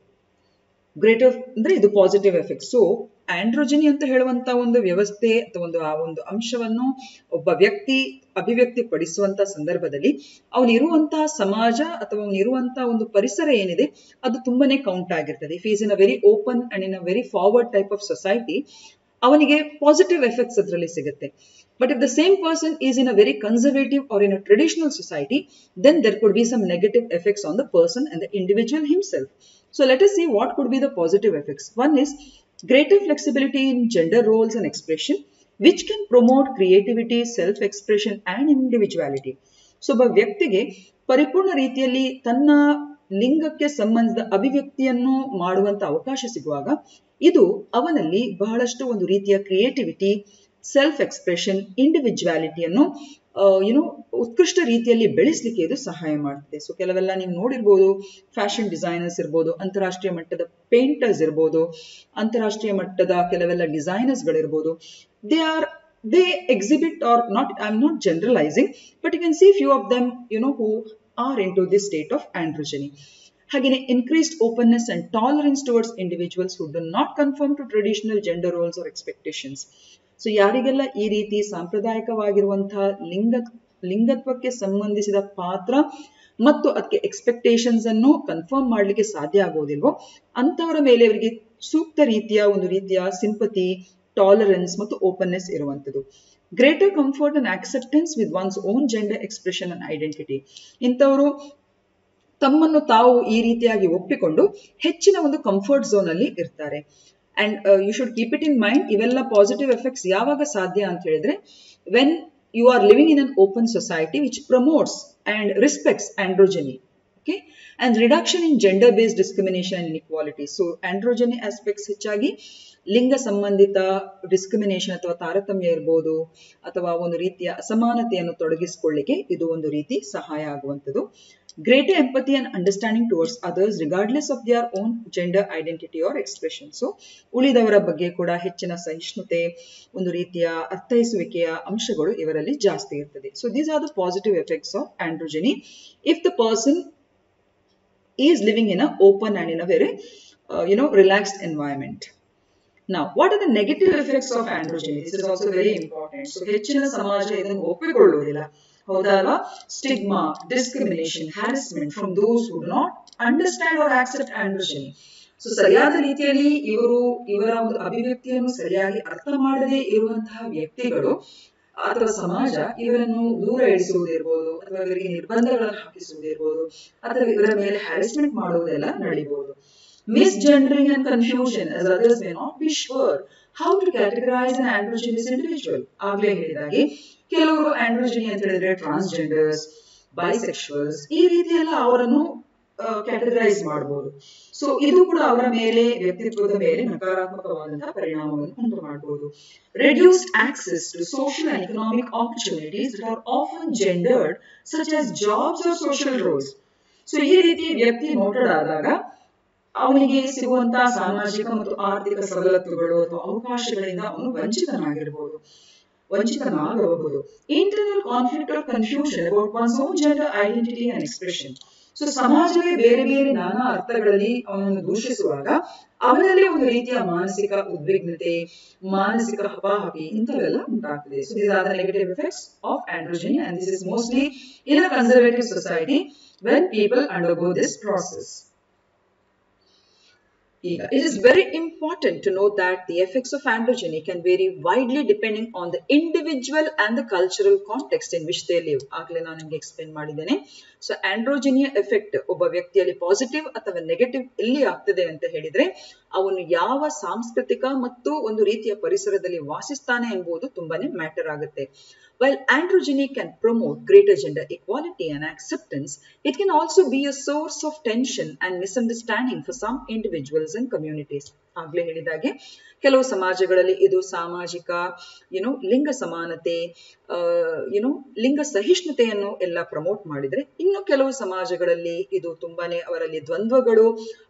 greater ಅಂದ್ರೆ ಇದು positive effect. So ಆಂಡ್ರೋಜನಿ ಅಂತ ಹೇಳುವಂತ ಒಂದು ವ್ಯವಸ್ಥೆ ಅಥವಾ ಆ ಒಂದು ಅಂಶವನ್ನು ಒಬ್ಬ ವ್ಯಕ್ತಿ ಅಭಿವ್ಯಕ್ತಿ ಪಡಿಸುವಂತ ಸಂದರ್ಭದಲ್ಲಿ ಅವನಿರುವಂತಹ ಸಮಾಜ ಅಥವಾ ಅವನಿರುವಂತಹ ಒಂದು ಪರಿಸರ ಏನಿದೆ ಅದು ತುಂಬಾನೇ ಕೌಂಟ್ ಆಗಿರ್ತದೆ. If is in a very open and in a very forward type of society ಅವನಿಗೆ ಪಾಸಿಟಿವ್ ಎಫೆಕ್ಟ್ಸ್ ಅದರಲ್ಲಿ ಸಿಗುತ್ತೆ. But if the same person is in a very conservative or in a traditional society, then there could be some negative effects on the person and the individual himself. So let us see what could be the positive effects. One is greater flexibility in gender roles and expression, which can promote creativity, self-expression and individuality. So ಒಬ್ಬ ವ್ಯಕ್ತಿಗೆ ಪರಿಪೂರ್ಣ ರೀತಿಯಲ್ಲಿ ತನ್ನ ಲಿಂಗಕ್ಕೆ ಸಂಬಂಧಿಸಿದ ಅಭಿವ್ಯಕ್ತಿಯನ್ನು ಮಾಡುವಂತ ಅವಕಾಶ ಸಿಗುವಾಗ ಇದು ಅವನಲ್ಲಿ ಬಹಳಷ್ಟು ಒಂದು ರೀತಿಯ ಕ್ರಿಯೇಟಿವಿಟಿ, ಸೆಲ್ಫ್ ಎಕ್ಸ್ಪ್ರೆಷನ್, ಇಂಡಿವಿಜುವಾಲಿಟಿಯನ್ನು ಉತ್ಕೃಷ್ಟ ರೀತಿಯಲ್ಲಿ ಬೆಳೆಸಲಿಕ್ಕೆ ಇದು ಸಹಾಯ ಮಾಡ್ತದೆ. ಸೊ ಕೆಲವೆಲ್ಲ ನೀವು ನೋಡಿರ್ಬೋದು, ಫ್ಯಾಷನ್ ಡಿಸೈನರ್ಸ್ ಇರ್ಬೋದು, ಅಂತಾರಾಷ್ಟ್ರೀಯ ಮಟ್ಟದ ಪೇಂಟರ್ಸ್ ಇರ್ಬೋದು, ಅಂತಾರಾಷ್ಟ್ರೀಯ ಮಟ್ಟದ ಕೆಲವೆಲ್ಲ designers ಗಳಿರ್ಬೋದು, they exhibit or not, I'm not generalizing, but you can see few of them who are into this state of androgyny. ಹಾಗೆಯೇ increased openness and tolerance towards individuals who do not conform to traditional gender roles or expectations. So ಯಾರಿಗೆಲ್ಲ ಈ ರೀತಿ ಸಾಂಪ್ರದಾಯಿಕವಾಗಿರುವಂತಹ ಲಿಂಗತ್ವಕ್ಕೆ ಸಂಬಂಧಿಸಿದ ಪಾತ್ರ ಮತ್ತು ಅದಕ್ಕೆ expectations ಅನ್ನು confirm ಮಾಡ್ಲಿಕ್ಕೆ ಸಾಧ್ಯ ಆಗೋದಿಲ್ವೋ ಅಂತವರ ಮೇಲೆ ಅವರಿಗೆ ಸೂಕ್ತ ರೀತಿಯ ಒಂದು ರೀತಿಯ ಸಿಂಪತಿ, ಟಾಲರೆನ್ಸ್ ಮತ್ತು ಓಪನ್ನೆಸ್ ಇರುವಂಥದ್ದು. Greater comfort and acceptance with once own gender expression and identity. ಇಂಥವರು ತಮ್ಮನ್ನು ತಾವು ಈ ರೀತಿಯಾಗಿ ಒಪ್ಪಿಕೊಂಡು ಹೆಚ್ಚಿನ ಒಂದು ಕಂಫರ್ಟ್ ಝೋನ್ ಅಲ್ಲಿ ಇರ್ತಾರೆ. And you should keep it in mind, ಇವೆಲ್ಲ ಪಾಸಿಟಿವ್ ಎಫೆಕ್ಟ್ಸ್ ಯಾವಾಗ ಸಾಧ್ಯ ಅಂತ ಹೇಳಿದ್ರೆ, when you are living in an open society which promotes and respects androgyny, okay, and reduction in gender based discrimination and inequality. So androgyny aspects ಹೆಚ್ಚಾಗಿ ಲಿಂಗ ಸಂಬಂಧಿತ discrimination ಅಥವಾ ತಾರತಮ್ಯ ಇರಬಹುದು, ಅಥವಾ ಒಂದು ರೀತಿಯ ಅಸಮಾನತೆಯನ್ನು ತೊಡಗಿಸಿಕೊಳ್ಳಿಕ್ಕೆ ಇದು ಒಂದು ರೀತಿ ಸಹಾಯ ಆಗುವಂಥದ್ದು. Greater empathy and understanding towards others regardless of their own gender identity or expression. So ಉಳಿದವರ ಬಗ್ಗೆ ಕೂಡ ಹೆಚ್ಚಿನ ಸಹಿಷ್ಣುತೆ, ಒಂದು ರೀತಿಯ ಅರ್ಥೈಸುವಿಕೆಯ ಅಂಶಗಳು ಇವರಲ್ಲಿ ಜಾಸ್ತಿ ಇರ್ತದೆ. So these are the positive effects of androgyny if the person is living in an open and in a very relaxed environment. Now, what are the negative effects of androgyny? This is also very important. So ಹೆಚ್ಚಿನ ಸಮಾಜ ಇದನ್ನು ಒಪ್ಪಿಕೊಳ್ಳುವುದಿಲ್ಲ, ಹೌದಲ್ವಾ? Stigma, discrimination, harassment from those who do not understand or accept androgyny. So ಸರಿಯಾದ ರೀತಿಯಲ್ಲಿ ಇವರ ಒಂದು ಅಭಿವ್ಯಕ್ತಿಯನ್ನು ಸರಿಯಾಗಿ ಅರ್ಥ ಮಾಡದೇ ಇರುವಂತಹ ವ್ಯಕ್ತಿಗಳು ಅಥವಾ ಸಮಾಜ ಇವರನ್ನು ದೂರ ಇರಿಸುವುದಿರ್ಬೋದು, ಅಥವಾ ಇವರಿಗೆ ನಿರ್ಬಂಧಗಳನ್ನು ಹಾಕಿಸುವುದಿರ್ಬೋದು, ಅಥವಾ ಇವರ ಮೇಲೆ harassment ಮಾಡುವುದೆಲ್ಲ ನಡೀಬಹುದು. Misgendering and confusion, as others may not be sure how to categorize an androgynous individual. ಆಗ್ಲೇ ಹೇಳಿದಾಗೆ ಕೆಲವರು ಆಂಡ್ರೋಜಿನಿ ಅಂತ ಹೇಳಿದ್ರೆ ಟ್ರಾನ್ಸ್ಜೆಂಡರ್ಸ್, ಬೈಸೆಕ್ಷುವಲ್ಸ್, ಈ ರೀತಿ ಎಲ್ಲ ಅವರನ್ನು ಕ್ಯಾಟಗರೈಸ್ ಮಾಡಬಹುದು. ಸೊ ಇದು ಕೂಡ ಅವರ ಮೇಲೆ, ವ್ಯಕ್ತಿತ್ವದ ಮೇಲೆ ನಕಾರಾತ್ಮಕವಾದಂತಹ ಪರಿಣಾಮವನ್ನು ಉಂಟು ಮಾಡಬಹುದು. Reduced access to social and economic opportunities that are often gendered, such as jobs or social roles. So ಈ ರೀತಿ ವ್ಯಕ್ತಿ ನೋಟೆಡ್ ಆದಾಗ ಅವನಿಗೆ ಸಿಗುವಂತಹ ಸಾಮಾಜಿಕ ಮತ್ತು ಆರ್ಥಿಕ ಸವಲತ್ತುಗಳು ಅಥವಾ ಅವಕಾಶಗಳಿಂದ ಅವನು ವಂಚಿತನಾಗಬಹುದು. Internal conflict or confusion about one's own gender identity and expression. So ಸಮಾಜವೇ ಬೇರೆ ಬೇರೆ ನಾನಾ ಅರ್ಥಗಳಲ್ಲಿ ಅವನನ್ನು ದೂಷಿಸುವಾಗ ಅವನಲ್ಲಿ ಒಂದು ರೀತಿಯ ಮಾನಸಿಕ ಉದ್ವಿಗ್ನತೆ, ಮಾನಸಿಕ ಹಪಾಹಪಿ ಇಂಥವೆಲ್ಲ ಉಂಟಾಗ್ತದೆ. So these are the negative effects of androgyny, and this is mostly in a conservative society when people undergo this process. It is very important to note that the effects of androgyny can vary widely depending on the individual and the cultural context in which they live. ಆಗಲೇ ನಾನು ನಿಮಗೆ explain ಮಾಡಿದ್ದೇನೆ. So ಆಂಡ್ರೋಜಿನಿಯ effect ಒಬ್ಬ ವ್ಯಕ್ತಿಯಲ್ಲಿ positive ಅಥವಾ negative ಎಲ್ಲಿ ಆಗ್ತದೆ ಅಂತ ಹೇಳಿದ್ರೆ, ಅವನು ಯಾವ ಸಾಂಸ್ಕೃತಿಕ ಮತ್ತು ಒಂದು ರೀತಿಯ ಪರಿಸರದಲ್ಲಿ ವಾಸಿಸ್ತಾನೆ ಎಂಬುದು ತುಂಬಾನೇ ಮ್ಯಾಟರ್ ಆಗುತ್ತೆ. While androgyny can promote greater gender equality and acceptance, it can also be a source of tension and misunderstanding for some individuals and communities. ಆಗ್ಲೇ ಹೇಳಿದಾಗೆ ಕೆಲವು ಸಮಾಜಗಳಲ್ಲಿ ಇದು ಸಾಮಾಜಿಕ ಲಿಂಗ ಸಮಾನತೆ, ಲಿಂಗ ಸಹಿಷ್ಣುತೆಯನ್ನು ಎಲ್ಲ ಪ್ರಮೋಟ್ ಮಾಡಿದ್ರೆ, ಇನ್ನು ಕೆಲವು ಸಮಾಜಗಳಲ್ಲಿ ಇದು ತುಂಬಾನೇ ಅವರಲ್ಲಿ ದ್ವಂದ್ವಗಳು,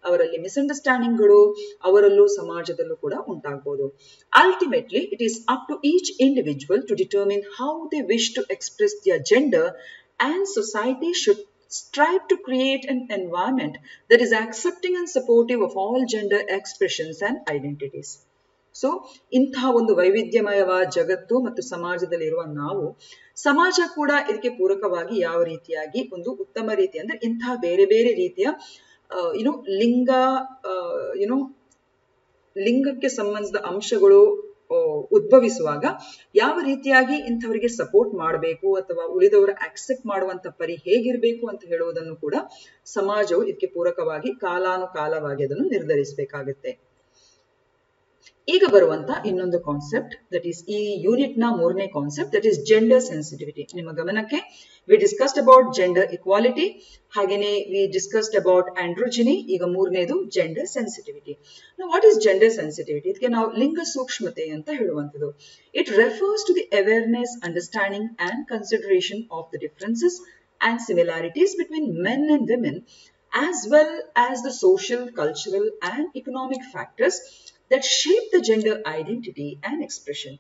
ಅವರಲ್ಲಿ ಮಿಸ್ಅಂಡರ್ಸ್ಟ್ಯಾಂಡಿಂಗ್ಗಳು, ಅವರಲ್ಲೂ ಸಮಾಜದಲ್ಲೂ ಕೂಡ ಉಂಟಾಗಬಹುದು. Ultimately, it is up to each individual to determine how they wish to express their gender, and society should strive to create an environment that is accepting and supportive of all gender expressions and identities. So ಇಂತಹ ಒಂದು ವೈವಿಧ್ಯಮಯವಾದ ಜಗತ್ತು ಮತ್ತು ಸಮಾಜದಲ್ಲಿರುವ ನಾವು, ಸಮಾಜ ಕೂಡ ಇದಕ್ಕೆ ಪೂರಕವಾಗಿ ಯಾವ ರೀತಿಯಾಗಿ ಒಂದು ಉತ್ತಮ ರೀತಿ ಅಂದ್ರೆ ಇಂತಹ ಬೇರೆ ಬೇರೆ ರೀತಿಯ ಲಿಂಗಕ್ಕೆ ಸಂಬಂಧಿಸಿದ ಅಂಶಗಳು ಉದ್ಭವಿಸುವಾಗ ಯಾವ ರೀತಿಯಾಗಿ ಇಂಥವರಿಗೆ ಸಪೋರ್ಟ್ ಮಾಡಬೇಕು ಅಥವಾ ಉಳಿದವರ ಆಕ್ಸೆಪ್ಟ್ ಮಾಡುವಂತ ಪರಿ ಹೇಗಿರ್ಬೇಕು ಅಂತ ಹೇಳುವುದನ್ನು ಕೂಡ ಸಮಾಜವು ಇದಕ್ಕೆ ಪೂರಕವಾಗಿ ಕಾಲಾನುಕಾಲವಾಗಿ ಅದನ್ನು ನಿರ್ಧರಿಸಬೇಕಾಗುತ್ತೆ. ಈಗ ಬರುವಂತ ಇನ್ನೊಂದು ಕಾನ್ಸೆಪ್ಟ್, ದಟ್ ಈಸ್ ಈ ಯೂನಿಟ್ ನ 3ನೇ concept, that is gender sensitivity. ನಿಮ್ಮ ಗಮನಕ್ಕೆ we discussed about gender equality, ಹಾಗೇನೆ ವಿ ಡಿಸ್ಕಸ್ಡ್ ಅಬೌಟ್ ಆಂಡ್ರೋಜಿನಿ. ಈಗ 3ನೇದು gender sensitivity. What is gender sensitivity? ಇದಕ್ಕೆ ನಾವು ಲಿಂಗ ಸೂಕ್ಷ್ಮತೆ ಅಂತ ಹೇಳುವಂಥದ್ದು. It refers to the awareness, understanding and consideration of the differences and similarities between men and women, as well as the social, cultural and economic factors that shape the gender identity and expression.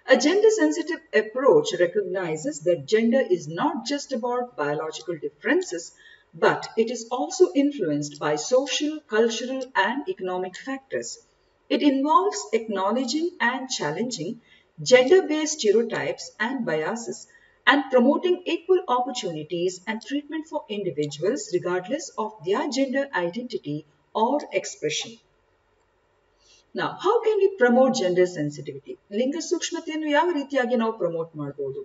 A gender-sensitive approach recognizes that gender is not just about biological differences, but it is also influenced by social, cultural and economic factors. It involves acknowledging and challenging gender-based stereotypes and biases, and promoting equal opportunities and treatment for individuals regardless of their gender identity or expression. Now, how can we promote gender sensitivity? ಲಿಂಗ ಸೂಕ್ಷ್ಮತೆಯನ್ನು ಯಾವ ರೀತಿಯಾಗಿ ನಾವು promote ಮಾಡಬಹುದು?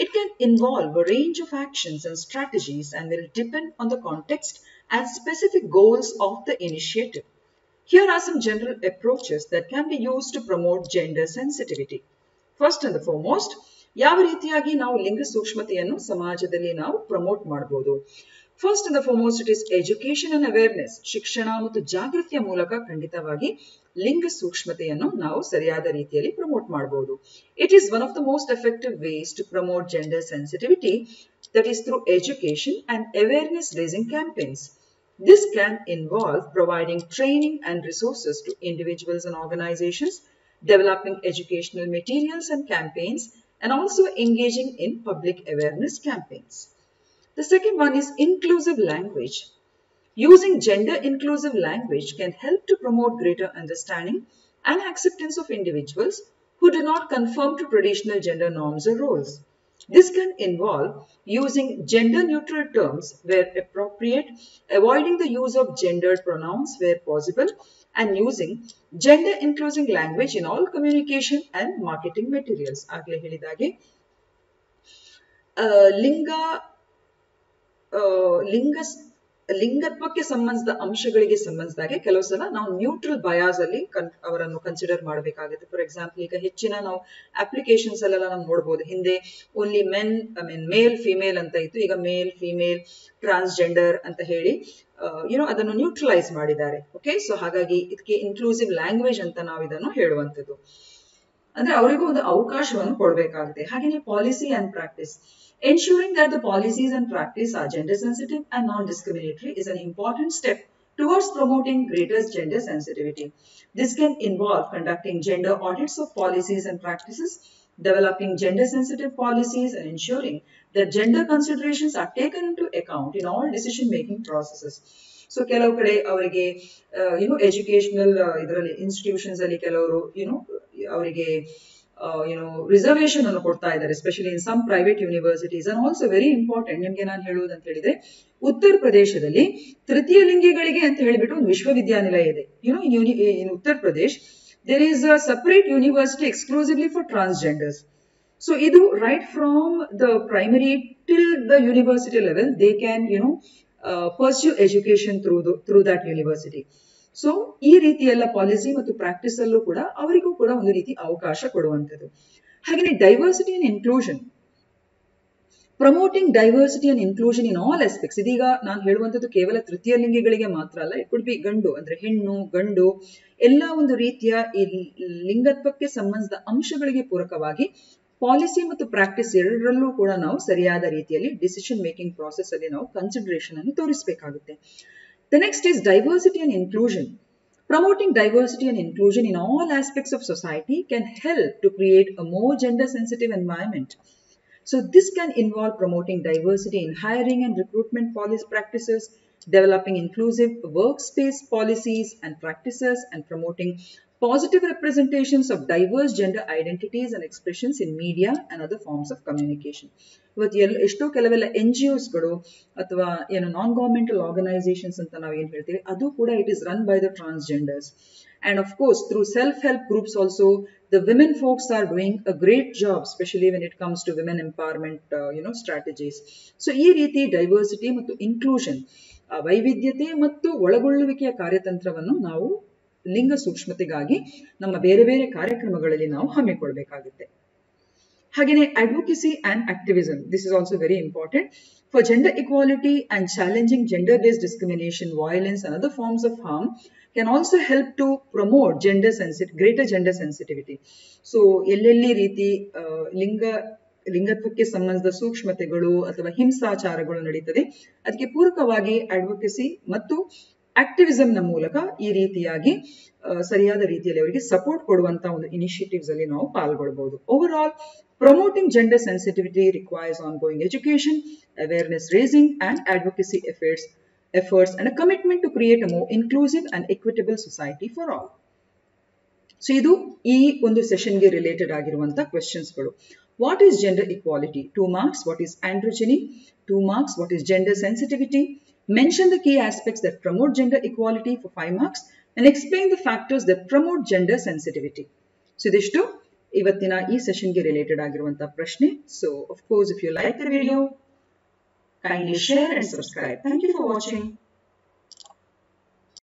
It can involve a range of actions and strategies and will depend on the context and specific goals of the initiative. Here are some general approaches that can be used to promote gender sensitivity. First and the foremost, ಯಾವ ರೀತಿಯಾಗಿ ನಾವು ಲಿಂಗ ಸೂಕ್ಷ್ಮತೆಯನ್ನು ಸಮಾಜದಲ್ಲಿ ನಾವು promote ಮಾಡಬಹುದು? First and the foremost, it is education and awareness. ಶಿಕ್ಷಣ ಮತ್ತು ಜಾಗೃತಿಯ ಮೂಲಕ ಖಂಡಿತವಾಗಿ ಲಿಂಗ ಸೂಕ್ಷ್ಮತೆಯನ್ನು ನಾವು ಸರಿಯಾದ ರೀತಿಯಲ್ಲಿ ಪ್ರಮೋಟ್ ಮಾಡಬಹುದು. It is one of the most effective ways to promote gender sensitivity, that is through education and awareness raising campaigns. This can involve providing training and resources to individuals and organizations, developing educational materials and campaigns, and also engaging in public awareness campaigns. The second one is inclusive language. Using gender inclusive language can help to promote greater understanding and acceptance of individuals who do not conform to traditional gender norms or roles. This can involve using gender neutral terms where appropriate, avoiding the use of gendered pronouns where possible, and using gender inclusive language in all communication and marketing materials. ಆಗಲೇ ಹೇಳಿದಾಗೆ ಲಿಂಗತ್ವಕ್ಕೆ ಸಂಬಂಧಿಸಿದ ಅಂಶಗಳಿಗೆ ಸಂಬಂಧಿಸಿದಾಗೆ ಕೆಲವು ಸಲ ನಾವು neutral bias ಅಲ್ಲಿ ಅವರನ್ನು consider ಮಾಡಬೇಕಾಗುತ್ತೆ. ಫಾರ್ ಎಕ್ಸಾಂಪಲ್, ಈಗ ಹೆಚ್ಚಿನ ನಾವು ಅಪ್ಲಿಕೇಶನ್ಸ್ ಅಲ್ಲೆಲ್ಲ ನಾವು ನೋಡಬಹುದು, ಹಿಂದೆ ಓನ್ಲಿ ಮೇಲ್ ಫಿಮೇಲ್ ಅಂತ ಇತ್ತು, ಈಗ ಮೇಲ್ ಫಿಮೇಲ್ ಟ್ರಾನ್ಸ್ಜೆಂಡರ್ ಅಂತ ಹೇಳಿ ಅದನ್ನು ನ್ಯೂಟ್ರಲೈಸ್ ಮಾಡಿದ್ದಾರೆ. ಓಕೆ, ಸೊ ಹಾಗಾಗಿ ಇದಕ್ಕೆ ಇನ್ಕ್ಲೂಸಿವ್ ಲ್ಯಾಂಗ್ವೇಜ್ ಅಂತ ನಾವು ಇದನ್ನು ಹೇಳುವಂಥದ್ದು. ಅಂದ್ರೆ ಅವರಿಗೂ ಒಂದು ಅವಕಾಶವನ್ನು ಕೊಡಬೇಕಾಗುತ್ತೆ. ಹಾಗೆಯೇ policy and practice. Ensuring that the policies and practice are gender sensitive and non-discriminatory is an important step towards promoting greater gender sensitivity. This can involve conducting gender audits of policies and practices, developing gender sensitive policies, and ensuring that gender considerations are taken into account in all decision making processes. So ಕೆಲವು ಕಡೆ ಅವರಿಗೆ educational ಇದರಲ್ಲಿ institutions ಅಲ್ಲಿ ಕೆಲವರು ಅವರಿಗೆ reservation ಅನ್ನು ಕೊಡ್ತಾ ಇದ್ದಾರೆ, especially in some private universities. And also very important ನಿಮ್ಗೆ ನಾನು ಹೇಳುವುದು ಅಂತ ಹೇಳಿದ್ರೆ, ಉತ್ತರ ಪ್ರದೇಶದಲ್ಲಿ ತೃತೀಯ ಲಿಂಗಿಗಳಿಗೆ ಅಂತ ಹೇಳಿಬಿಟ್ಟು ಒಂದು ವಿಶ್ವವಿದ್ಯಾನಿಲಯ ಇದೆ. In Uttar Pradesh there is a separate university exclusively for transgenders. So ಇದು right from the primary till the university level they can pursue education through that university. So ಈ ರೀತಿ ಎಲ್ಲ ಪಾಲಿಸಿ ಮತ್ತು ಪ್ರಾಕ್ಟೀಸ್ ಅಲ್ಲೂ ಕೂಡ ಅವರಿಗೂ ಕೂಡ ಒಂದು ರೀತಿ ಅವಕಾಶ ಕೊಡುವಂಥದ್ದು. ಹಾಗೆಯೇ diversity and inclusion. Promoting diversity and inclusion in all aspects. ಇದೀಗ ನಾನು ಹೇಳುವಂಥದ್ದು ಕೇವಲ ತೃತೀಯ ಲಿಂಗಿಗಳಿಗೆ ಮಾತ್ರ ಅಲ್ಲ, ಇಟ್ ಕುಡ್ ಬಿ ಗಂಡು ಅಂದ್ರೆ ಹೆಣ್ಣು, ಗಂಡು, ಎಲ್ಲ ಒಂದು ರೀತಿಯ ಈ ಲಿಂಗತ್ವಕ್ಕೆ ಸಂಬಂಧಿಸಿದ ಅಂಶಗಳಿಗೆ ಪೂರಕವಾಗಿ ಪಾಲಿಸಿ ಮತ್ತು ಪ್ರಾಕ್ಟೀಸ್ ಎರಡರಲ್ಲೂ ಕೂಡ ನಾವು ಸರಿಯಾದ ರೀತಿಯಲ್ಲಿ ಡಿಸಿಷನ್ ಮೇಕಿಂಗ್ ಪ್ರಾಸೆಸ್ ಅಲ್ಲಿ ನಾವು ಕನ್ಸಿಡರೇಷನ್ ಅನ್ನು ತೋರಿಸಬೇಕಾಗುತ್ತೆ. The next is diversity and inclusion. Promoting diversity and inclusion in all aspects of society can help to create a more gender sensitive environment. So this can involve promoting diversity in hiring and recruitment policy practices, developing inclusive workspace policies and practices, and promoting positive representations of diverse gender identities and expressions in media and other forms of communication. ಇವತ್ತು ಎಷ್ಟೋ ಕೆಲವೆಲ್ಲ NGOsಗಳು ಅಥವಾ ನಾನ್ governmental organisations ಅಂತ ನಾವು ಏನ್ ಹೇಳ್ತೀವಿ, ಅದು ಕೂಡ it is run by the transgenders. And of course, through self-help groups also, the women folks are doing a great job, especially when it comes to women empowerment, strategies. So, ಈ ರೀತಿ diversity ಮತ್ತು inclusion, ವೈವಿಧ್ಯತೆ ಮತ್ತು ಒಳಗೊಳ್ಳುವಿಕೆಯ ಕಾರ್ಯತಂತ್ರವನ್ನು ನಾವು ಲಿಂಗ ಸೂಕ್ಷ್ಮತೆಗಾಗಿ ನಮ್ಮ ಬೇರೆ ಬೇರೆ ಕಾರ್ಯಕ್ರಮಗಳಲ್ಲಿ ನಾವು ಹಮ್ಮಿಕೊಳ್ಬೇಕಾಗುತ್ತೆ. ಹಾಗೆಯೇ advocacy and activism. This is also very important for gender equality, and challenging gender-based discrimination, violence, and other forms of harm can also help to promote greater gender sensitivity. So, ಎಲ್ಲೆಲ್ಲಿ ರೀತಿ ಲಿಂಗತ್ವಕ್ಕೆ ಸಂಬಂಧಿಸಿದ ಸೂಕ್ಷ್ಮತೆಗಳು ಅಥವಾ ಹಿಂಸಾಚಾರಗಳು ನಡೀತದೆ, ಅದಕ್ಕೆ ಪೂರಕವಾಗಿ ಅಡ್ವೊಕಸಿ ಮತ್ತು activism ನ ಮೂಲಕ ಈ ರೀತಿಯಾಗಿ ಸರಿಯಾದ ರೀತಿಯಲ್ಲಿ ಅವರಿಗೆ ಸಪೋರ್ಟ್ ಕೊಡುವಂತಹ ಒಂದು ಇನಿಷಿಯೇಟಿವ್ಸ್ ಅಲ್ಲಿ ನಾವು ಪಾಲ್ಗೊಳ್ಳಬಹುದು. Overall, promoting gender sensitivity requires ongoing education, awareness raising, and advocacy efforts, and a commitment to create a more inclusive and equitable society for all. So, ಇದು ಈ ಒಂದು ಸೆಷನ್ಗೆ ರಿಲೇಟೆಡ್ ಆಗಿರುವಂತಹ ಕ್ವೆಶ್ಚನ್ಸ್ಗಳು. What is gender equality? 2 marks. What is androgyny? 2 marks. What is gender sensitivity? Mention the key aspects that promote gender equality for 5 marks. and explain the factors that promote gender sensitivity. So idishtu ಇವತ್ತಿನ ಈ ಸೆಷನ್ಗೆ related ಆಗಿರುವಂತಹ ಪ್ರಶ್ನೆ. So of course if you like the video, kindly share and subscribe. Thank you for watching.